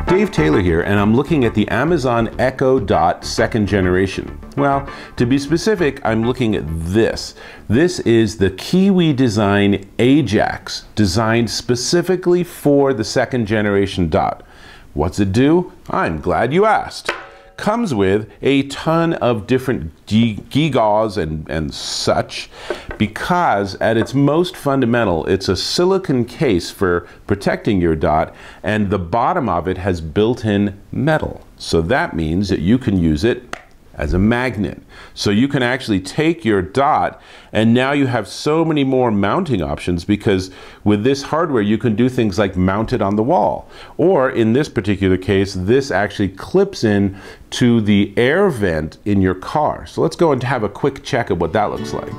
Dave Taylor here, and I'm looking at the Amazon Echo Dot 2nd generation. Well, to be specific, I'm looking at this. This is the Kiwi design AJAX, designed specifically for the 2nd generation Dot. What's it do? I'm glad you asked. Comes with a ton of different gewgaws and such, because at its most fundamental, it's a silicon case for protecting your Dot, and the bottom of it has built-in metal. So that means that you can use it as a magnet. So you can actually take your Dot, and now you have so many more mounting options, because with this hardware you can do things like mount it on the wall. Or in this particular case, this actually clips in to the air vent in your car. So let's go and have a quick check of what that looks like.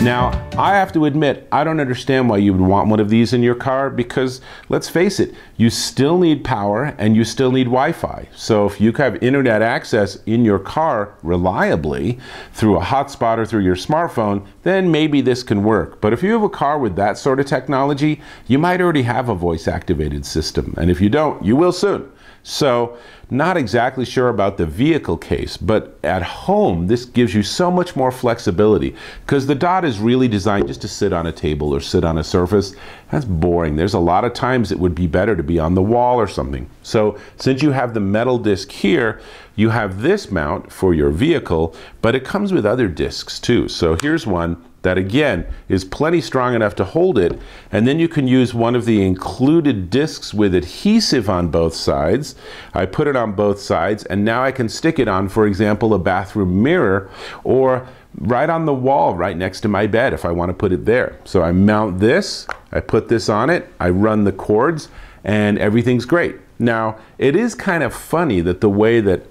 Now, I have to admit, I don't understand why you would want one of these in your car, because let's face it, you still need power and you still need Wi-Fi. So if you have internet access in your car reliably through a hotspot or through your smartphone, then maybe this can work. But if you have a car with that sort of technology, you might already have a voice-activated system. And if you don't, you will soon. So, not exactly sure about the vehicle case, but at home, this gives you so much more flexibility, because the Dot is really designed just to sit on a table or sit on a surface. That's boring. There's a lot of times it would be better to be on the wall or something. So, since you have the metal disc here, you have this mount for your vehicle, but it comes with other discs too. So here's one that again is plenty strong enough to hold it, and then you can use one of the included discs with adhesive on both sides. I put it on both sides, and now I can stick it on, for example, a bathroom mirror, or right on the wall right next to my bed if I want to put it there. So I mount this, I put this on it, I run the cords, and everything's great. Now, it is kind of funny that the way that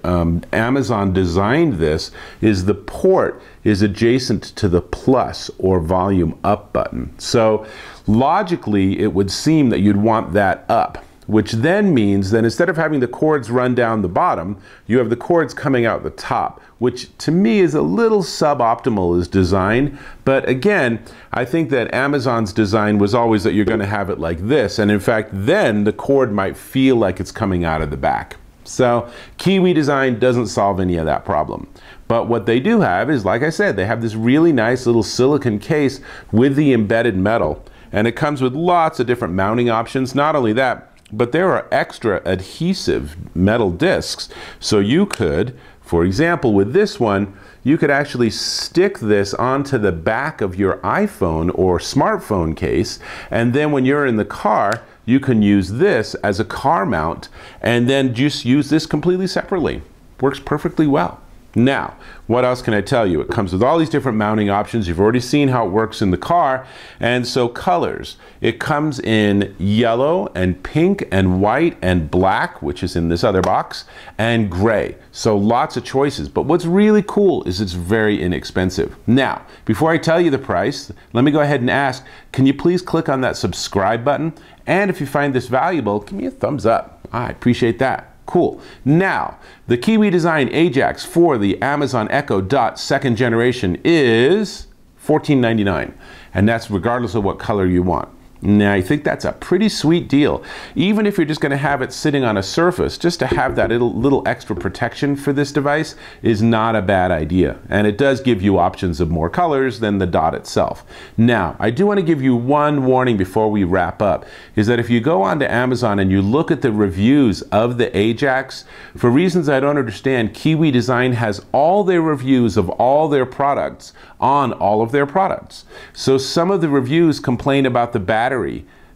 Amazon designed this is the port is adjacent to the plus or volume up button. So logically, it would seem that you'd want that up, which then means that instead of having the cords run down the bottom, you have the cords coming out the top, which to me is a little suboptimal as design. But again, I think that Amazon's design was always that you're going to have it like this, and in fact then the cord might feel like it's coming out of the back. So Kiwi design doesn't solve any of that problem. But what they do have is, like I said, they have this really nice little silicon case with the embedded metal, and it comes with lots of different mounting options. Not only that, but there are extra adhesive metal discs. So you could, for example, with this one, you could actually stick this onto the back of your iPhone or smartphone case, and then when you're in the car, you can use this as a car mount, and then just use this completely separately. Works perfectly well. Now, what else can I tell you? It comes with all these different mounting options. You've already seen how it works in the car. And so colors. It comes in yellow and pink and white and black, which is in this other box, and gray. So lots of choices. But what's really cool is it's very inexpensive. Now, before I tell you the price, let me go ahead and ask, can you please click on that subscribe button? And if you find this valuable, give me a thumbs up. I appreciate that. Cool. Now, the Kiwi design AJAX for the Amazon Echo Dot 2nd generation is $14.99, and that's regardless of what color you want. Now, I think that's a pretty sweet deal. Even if you're just going to have it sitting on a surface, just to have that little extra protection for this device is not a bad idea. And it does give you options of more colors than the Dot itself. Now, I do want to give you one warning before we wrap up, is that if you go onto Amazon and you look at the reviews of the AJAX, for reasons I don't understand, Kiwi Design has all their reviews of all their products on all of their products. So some of the reviews complain about the battery.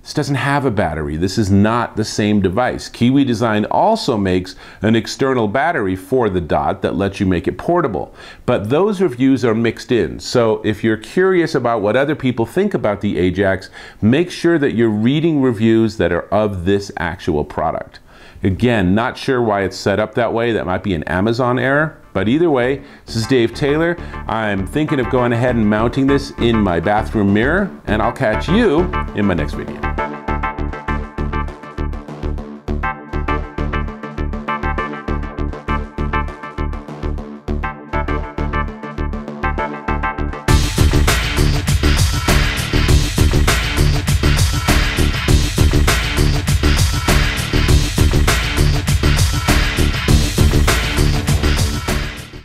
This doesn't have a battery. This is not the same device. Kiwi Design also makes an external battery for the Dot that lets you make it portable. But those reviews are mixed in. So if you're curious about what other people think about the AJAX, make sure that you're reading reviews that are of this actual product. Again, not sure why it's set up that way. That might be an Amazon error. But either way, this is Dave Taylor. I'm thinking of going ahead and mounting this in my bathroom mirror, and I'll catch you in my next video.